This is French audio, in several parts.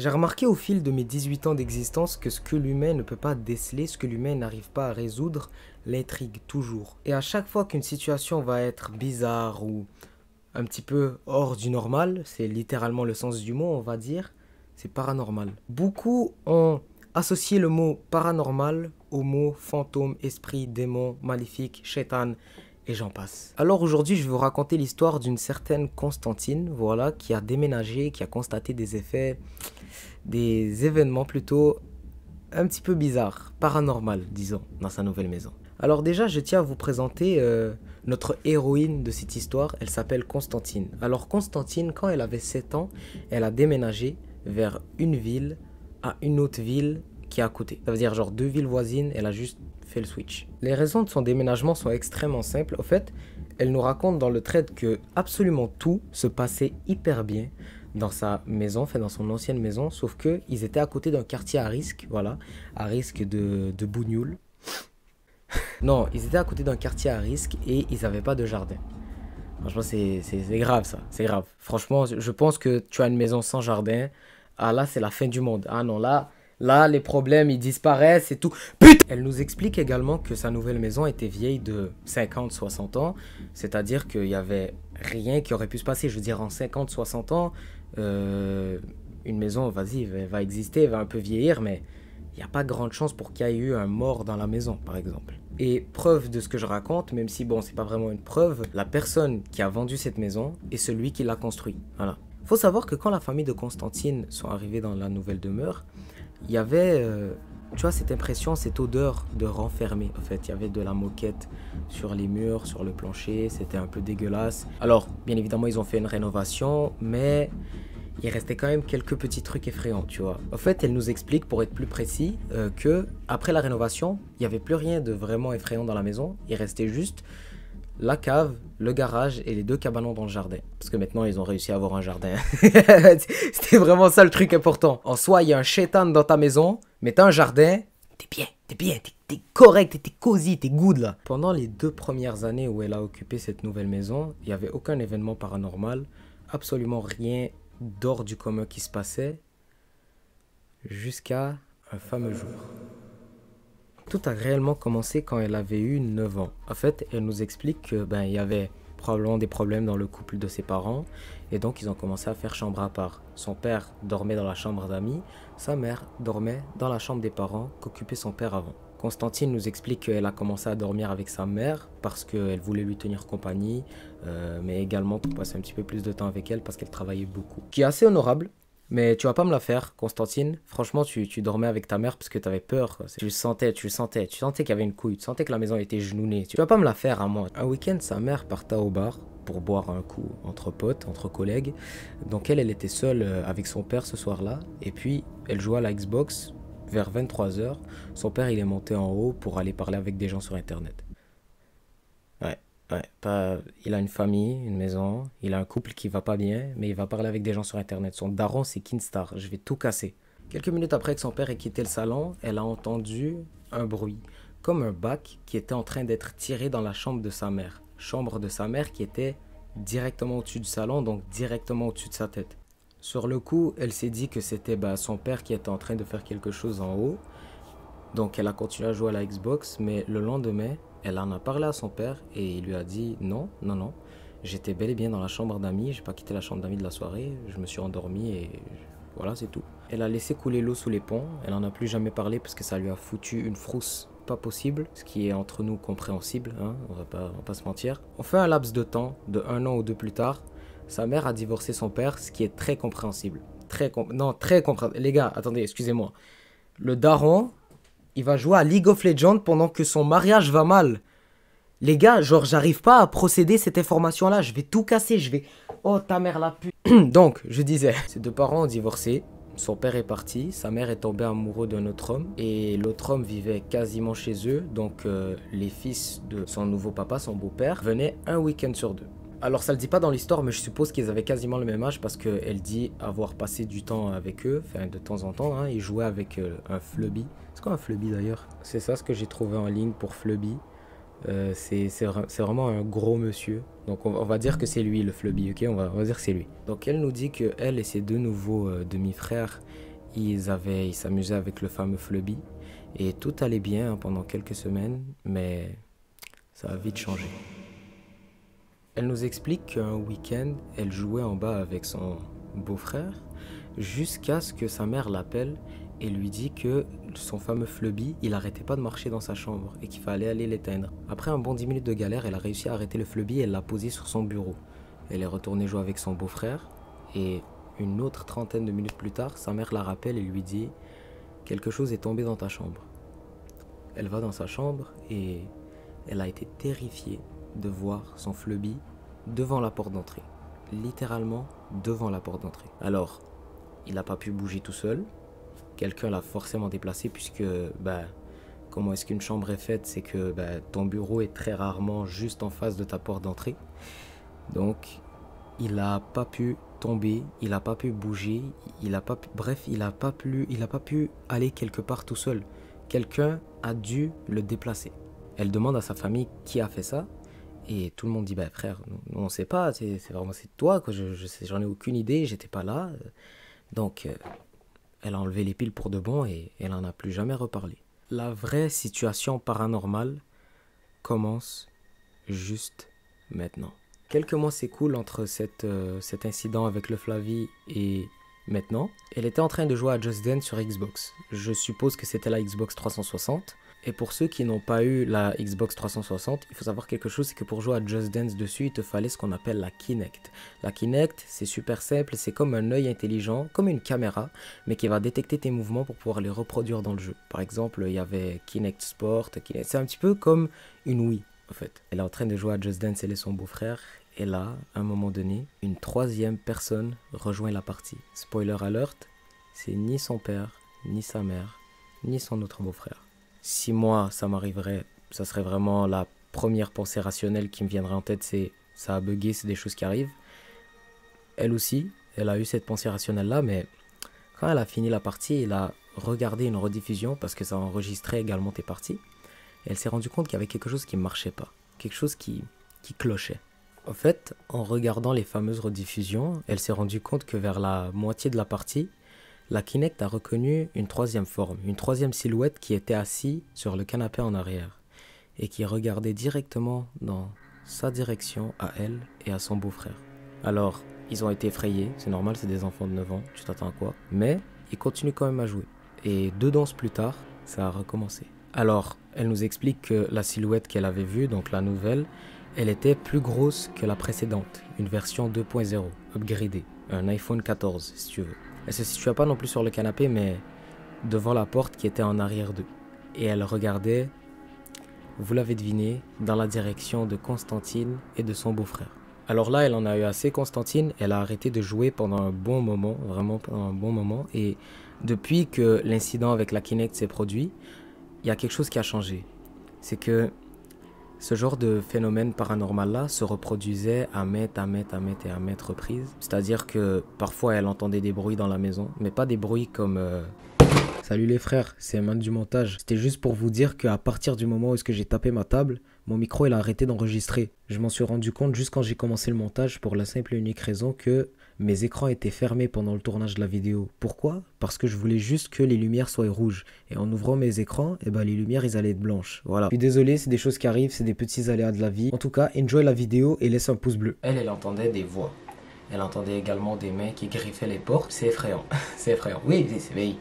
J'ai remarqué au fil de mes 18 ans d'existence que ce que l'humain ne peut pas déceler, ce que l'humain n'arrive pas à résoudre, l'intrigue toujours. Et à chaque fois qu'une situation va être bizarre ou un petit peu hors du normal, c'est littéralement le sens du mot, on va dire, c'est paranormal. Beaucoup ont associé le mot paranormal au mot fantôme, esprit, démon, maléfique, shaitan, et j'en passe. Alors aujourd'hui, je vais vous raconter l'histoire d'une certaine Constantine, voilà, qui a déménagé, qui a constaté des événements plutôt un petit peu bizarres, paranormal, disons, dans sa nouvelle maison. Alors déjà, je tiens à vous présenter notre héroïne de cette histoire. Elle s'appelle Constantine. Alors Constantine, quand elle avait 7 ans, elle a déménagé vers une ville à une autre ville qui est à côté. Ça veut dire genre 2 villes voisines, elle a juste fait le switch. Les raisons de son déménagement sont extrêmement simples. En fait, elle nous raconte dans le trait que absolument tout se passait hyper bien dans sa maison, enfin dans son ancienne maison, sauf que ils étaient à côté d'un quartier à risque, voilà, à risque de bougnoule. Non, ils étaient à côté d'un quartier à risque et ils n'avaient pas de jardin. Franchement, c'est grave ça, c'est grave. Franchement, je pense que tu as une maison sans jardin. Ah là, c'est la fin du monde. Ah non, là, les problèmes, ils disparaissent et tout. Putain! Elle nous explique également que sa nouvelle maison était vieille de 50-60 ans. C'est-à-dire qu'il n'y avait rien qui aurait pu se passer. Je veux dire, en 50-60 ans, une maison, vas-y, va exister, va un peu vieillir, mais il n'y a pas grande chance pour qu'il y ait eu un mort dans la maison, par exemple. Et preuve de ce que je raconte, même si bon, c'est pas vraiment une preuve, la personne qui a vendu cette maison est celui qui l'a construit. Voilà. Faut savoir que quand la famille de Constantine sont arrivés dans la nouvelle demeure, il y avait, tu vois, cette impression, cette odeur de renfermé. En fait, il y avait de la moquette sur les murs, sur le plancher, c'était un peu dégueulasse. Alors, bien évidemment, ils ont fait une rénovation, mais il restait quand même quelques petits trucs effrayants, tu vois. En fait, elle nous explique, pour être plus précis, que après la rénovation, il n'y avait plus rien de vraiment effrayant dans la maison. Il restait juste la cave, le garage et les 2 cabanons dans le jardin. Parce que maintenant, ils ont réussi à avoir un jardin. C'était vraiment ça le truc important. En soi, il y a un shaitan dans ta maison, mais t'as un jardin, t'es bien, t'es correct, t'es cosy, t'es good là. Pendant les 2 premières années où elle a occupé cette nouvelle maison, il n'y avait aucun événement paranormal, absolument rien d'hors du commun qui se passait, jusqu'à un fameux jour. Tout a réellement commencé quand elle avait eu 9 ans. En fait, elle nous explique que il y avait probablement des problèmes dans le couple de ses parents, et donc ils ont commencé à faire chambre à part. Son père dormait dans la chambre d'amis, sa mère dormait dans la chambre des parents qu'occupait son père avant. Constantine nous explique qu'elle a commencé à dormir avec sa mère parce qu'elle voulait lui tenir compagnie, mais également pour passer un petit peu plus de temps avec elle parce qu'elle travaillait beaucoup. Qui est assez honorable, mais tu vas pas me la faire, Constantine. Franchement, tu dormais avec ta mère parce que tu avais peur, quoi. Tu le sentais, tu sentais qu'il y avait une couille, tu sentais que la maison était genounée. Tu vas pas me la faire à moi. Un week-end, sa mère partait au bar pour boire un coup entre potes, entre collègues. Donc elle était seule avec son père ce soir-là, et puis elle jouait à la Xbox. Vers 23 h, son père il est monté en haut pour aller parler avec des gens sur internet. Il a une famille, une maison, il a un couple qui va pas bien, mais il va parler avec des gens sur internet. Son daron c'est Kinstar, je vais tout casser. Quelques minutes après que son père ait quitté le salon, elle a entendu un bruit, comme un bac qui était en train d'être tiré dans la chambre de sa mère. Chambre de sa mère qui était directement au-dessus du salon, donc directement au-dessus de sa tête. Sur le coup, elle s'est dit que c'était son père qui était en train de faire quelque chose en haut. Donc elle a continué à jouer à la Xbox, mais le lendemain, elle en a parlé à son père et il lui a dit non, j'étais bel et bien dans la chambre d'amis, j'ai pas quitté la chambre d'amis de la soirée, je me suis endormi et voilà, c'est tout. Elle a laissé couler l'eau sous les ponts, elle en a plus jamais parlé parce que ça lui a foutu une frousse pas possible, ce qui est entre nous compréhensible, hein, on va pas se mentir. On fait un laps de temps, de 1 an ou 2 plus tard, sa mère a divorcé son père, ce qui est très compréhensible. Très compréhensible. Les gars, attendez, excusez-moi. Le daron, il va jouer à League of Legends pendant que son mariage va mal. Les gars, genre, j'arrive pas à procéder cette information-là. Je vais tout casser, je vais... Oh, ta mère la pute. Donc, je disais, ses 2 parents ont divorcé. Son père est parti, sa mère est tombée amoureuse d'un autre homme. Et l'autre homme vivait quasiment chez eux. Donc, les fils de son nouveau papa, son beau-père, venaient un week-end sur 2. Alors ça le dit pas dans l'histoire, mais je suppose qu'ils avaient quasiment le même âge parce qu'elle dit avoir passé du temps avec eux, enfin de temps en temps, hein, ils jouaient avec un Flubby. C'est quoi un Flubby d'ailleurs? C'est ça ce que j'ai trouvé en ligne pour Flubby. C'est vraiment un gros monsieur. Donc on va dire que c'est lui le Flubby, ok? On va dire que c'est lui. Donc elle nous dit qu'elle et ses 2 nouveaux demi-frères ils s'amusaient avec le fameux Flubby. Et tout allait bien pendant quelques semaines, mais ça a vite changé. Elle nous explique qu'un week-end, elle jouait en bas avec son beau-frère, jusqu'à ce que sa mère l'appelle et lui dit que son fameux Flubby, il arrêtait pas de marcher dans sa chambre et qu'il fallait aller l'éteindre. Après un bon 10 minutes de galère, elle a réussi à arrêter le Flubby et elle l'a posé sur son bureau. Elle est retournée jouer avec son beau-frère et une autre trentaine de minutes plus tard, sa mère la rappelle et lui dit « Quelque chose est tombé dans ta chambre ». Elle va dans sa chambre et elle a été terrifiée de voir son Flubby devant la porte d'entrée. Littéralement devant la porte d'entrée. Alors, il n'a pas pu bouger tout seul. Quelqu'un l'a forcément déplacé puisque, comment est-ce qu'une chambre est faite? C'est que ton bureau est très rarement juste en face de ta porte d'entrée. Donc, il n'a pas pu tomber, il n'a pas pu bouger, il n'a pas pu aller quelque part tout seul. Quelqu'un a dû le déplacer. Elle demande à sa famille qui a fait ça. Et tout le monde dit, frère, nous, on sait pas, c'est toi, quoi. J'en ai aucune idée, j'étais pas là. Donc, elle a enlevé les piles pour de bon et elle n'en a plus jamais reparlé. La vraie situation paranormale commence juste maintenant. Quelques mois s'écoulent entre cet incident avec le Flavie et maintenant. Elle était en train de jouer à Just Dance sur Xbox. Je suppose que c'était la Xbox 360. Et pour ceux qui n'ont pas eu la Xbox 360, il faut savoir quelque chose, c'est que pour jouer à Just Dance dessus, il te fallait ce qu'on appelle la Kinect. La Kinect, c'est super simple, c'est comme un œil intelligent, comme une caméra, mais qui va détecter tes mouvements pour pouvoir les reproduire dans le jeu. Par exemple, il y avait Kinect Sport, c'est un petit peu comme une Wii, en fait. Elle est en train de jouer à Just Dance, elle et son beau-frère, et là, à un moment donné, une troisième personne rejoint la partie. Spoiler alert, c'est ni son père, ni sa mère, ni son autre beau-frère. Si moi, ça m'arriverait, ça serait vraiment la première pensée rationnelle qui me viendrait en tête, c'est ça a bugué, c'est des choses qui arrivent. Elle aussi, elle a eu cette pensée rationnelle-là, mais quand elle a fini la partie, elle a regardé une rediffusion parce que ça enregistrait également tes parties. Et elle s'est rendue compte qu'il y avait quelque chose qui ne marchait pas, quelque chose qui clochait. En fait, en regardant les fameuses rediffusions, elle s'est rendue compte que vers la moitié de la partie, la Kinect a reconnu une troisième forme, une troisième silhouette qui était assise sur le canapé en arrière et qui regardait directement dans sa direction à elle et à son beau-frère. Alors, ils ont été effrayés, c'est normal, c'est des enfants de 9 ans, tu t'attends à quoi? Mais ils continuent quand même à jouer. Et 2 danses plus tard, ça a recommencé. Alors, elle nous explique que la silhouette qu'elle avait vue, donc la nouvelle, elle était plus grosse que la précédente, une version 2.0, upgradée, un iPhone 14 si tu veux. Elle se situait pas non plus sur le canapé, mais devant la porte qui était en arrière d'eux. Et elle regardait, vous l'avez deviné, dans la direction de Constantine et de son beau-frère. Alors là, elle en a eu assez, Constantine. Elle a arrêté de jouer pendant un bon moment, vraiment pendant un bon moment. Et depuis que l'incident avec la Kinect s'est produit, il y a quelque chose qui a changé. C'est que ce genre de phénomène paranormal-là se reproduisait à maintes reprises. C'est-à-dire que parfois elle entendait des bruits dans la maison, mais pas des bruits comme Salut les frères, c'est Eman du montage. C'était juste pour vous dire qu'à partir du moment où j'ai tapé ma table, mon micro il a arrêté d'enregistrer. Je m'en suis rendu compte juste quand j'ai commencé le montage pour la simple et unique raison que mes écrans étaient fermés pendant le tournage de la vidéo. Pourquoi? Parce que je voulais juste que les lumières soient rouges. Et en ouvrant mes écrans, les lumières ils allaient être blanches. Voilà. Je suis désolé, c'est des choses qui arrivent, c'est des petits aléas de la vie. En tout cas, enjoy la vidéo et laisse un pouce bleu. Elle entendait des voix. Elle entendait également des mains qui griffaient les portes. C'est effrayant. C'est effrayant. Oui,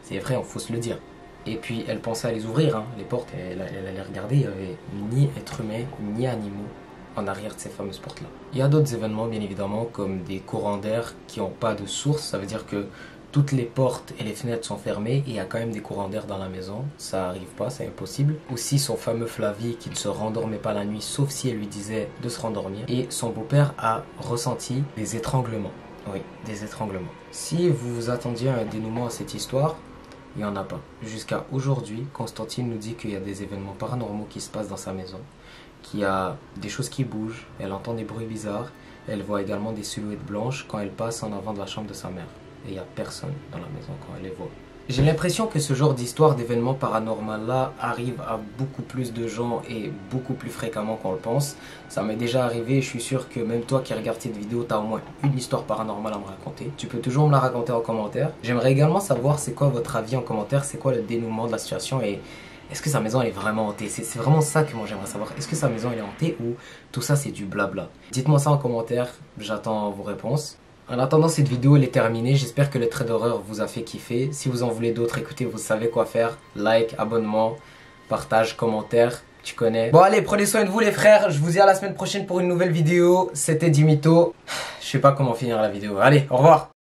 c'est effrayant, faut se le dire. Et puis elle pensait à les ouvrir, les portes. Elle allait regarder, il n'y avait ni être humain, ni animaux en arrière de ces fameuses portes-là. Il y a d'autres événements, bien évidemment, comme des courants d'air qui n'ont pas de source. Ça veut dire que toutes les portes et les fenêtres sont fermées et il y a quand même des courants d'air dans la maison. Ça n'arrive pas, c'est impossible. Aussi son fameux Flavie qui ne se rendormait pas la nuit, sauf si elle lui disait de se rendormir. Et son beau-père a ressenti des étranglements. Oui, des étranglements. Si vous vous attendiez à un dénouement à cette histoire, il n'y en a pas. Jusqu'à aujourd'hui, Constantine nous dit qu'il y a des événements paranormaux qui se passent dans sa maison, qu'il y a des choses qui bougent, elle entend des bruits bizarres, elle voit également des silhouettes blanches quand elle passe en avant de la chambre de sa mère. Et il n'y a personne dans la maison quand elle les voit. J'ai l'impression que ce genre d'histoire d'événements paranormaux là arrive à beaucoup plus de gens et beaucoup plus fréquemment qu'on le pense. Ça m'est déjà arrivé et je suis sûr que même toi qui regardes cette vidéo, tu as au moins une histoire paranormale à me raconter. Tu peux toujours me la raconter en commentaire. J'aimerais également savoir c'est quoi votre avis en commentaire, c'est quoi le dénouement de la situation et est-ce que sa maison elle est vraiment hantée? C'est vraiment ça que moi j'aimerais savoir. Est-ce que sa maison elle est hantée ou tout ça c'est du blabla? Dites-moi ça en commentaire, j'attends vos réponses. En attendant, cette vidéo elle est terminée, j'espère que le trait d'horreur vous a fait kiffer. Si vous en voulez d'autres, écoutez, vous savez quoi faire. Like, abonnement, partage, commentaire, tu connais. Bon allez, prenez soin de vous les frères, je vous dis à la semaine prochaine pour une nouvelle vidéo. C'était Dimito, je sais pas comment finir la vidéo. Allez, au revoir.